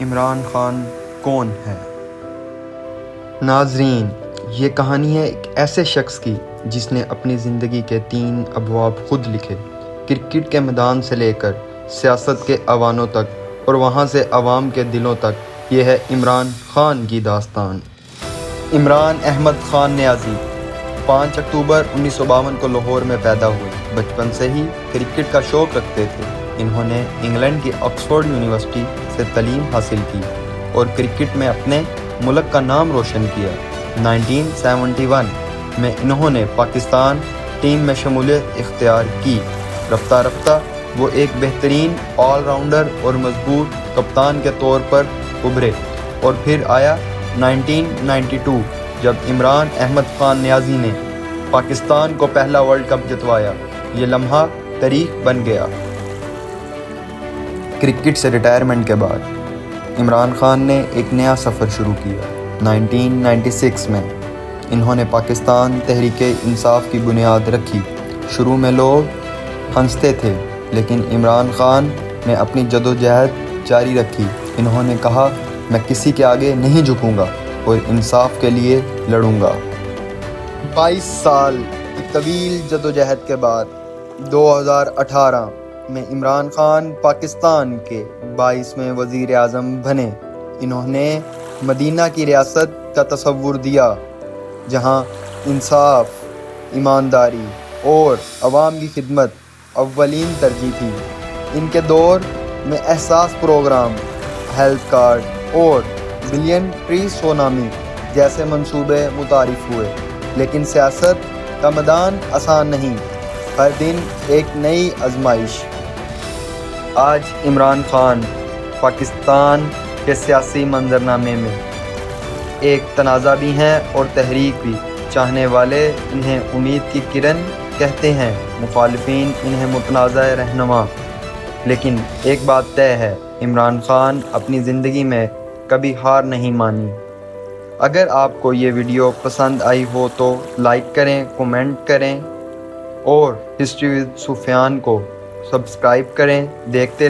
عمران خان کون ہے؟ ناظرین، یہ کہانی ہے ایک ایسے شخص کی جس نے اپنی زندگی کے 3 ابواب خود لکھے، کرکٹ کے میدان سے لے کر سیاست کے ایوانوں تک اور وہاں سے عوام کے دلوں تک۔ یہ ہے عمران خان کی داستان۔ عمران احمد خان نیازی 5 اکتوبر 1952 کو لاہور میں پیدا ہوئے۔ بچپن سے ہی کرکٹ کا شوق رکھتے تھے۔ انہوں نے انگلینڈ کی آکسفورڈ یونیورسٹی سے تعلیم حاصل کی اور کرکٹ میں اپنے ملک کا نام روشن کیا۔ 1971 میں انہوں نے پاکستان ٹیم میں شمولیت اختیار کی۔ رفتہ رفتہ وہ ایک بہترین آل راؤنڈر اور مضبوط کپتان کے طور پر ابھرے، اور پھر آیا 1992 جب عمران احمد خان نیازی نے پاکستان کو پہلا ورلڈ کپ جتوایا۔ یہ لمحہ تاریخ بن گیا۔ کرکٹ سے ریٹائرمنٹ کے بعد عمران خان نے ایک نیا سفر شروع کیا۔ 1996 میں انہوں نے پاکستان تحریک انصاف کی بنیاد رکھی۔ شروع میں لوگ ہنستے تھے، لیکن عمران خان نے اپنی جدوجہد جاری رکھی۔ انہوں نے کہا، میں کسی کے آگے نہیں جھکوں گا اور انصاف کے لیے لڑوں گا۔ 22 سال کی طویل جدوجہد کے بعد 2018 میں عمران خان پاکستان کے 22ویں وزیر اعظم بنے۔ انہوں نے مدینہ کی ریاست کا تصور دیا جہاں انصاف، ایمانداری اور عوام کی خدمت اولین ترجیح تھی۔ ان کے دور میں احساس پروگرام، ہیلتھ کارڈ اور بلین ٹری سونامی جیسے منصوبے متعارف ہوئے، لیکن سیاست کا میدان آسان نہیں، ہر دن ایک نئی آزمائش۔ آج عمران خان پاکستان کے سیاسی منظرنامے میں ایک تنازع بھی ہیں اور تحریک بھی۔ چاہنے والے انہیں امید کی کرن کہتے ہیں، مخالفین انہیں متنازع رہنما۔ لیکن ایک بات طے ہے، عمران خان اپنی زندگی میں کبھی ہار نہیں مانی۔ اگر آپ کو یہ ویڈیو پسند آئی ہو تو لائک کریں، کومنٹ کریں اور ہسٹری ود سفیان کو سبسکرائب کریں۔ دیکھتے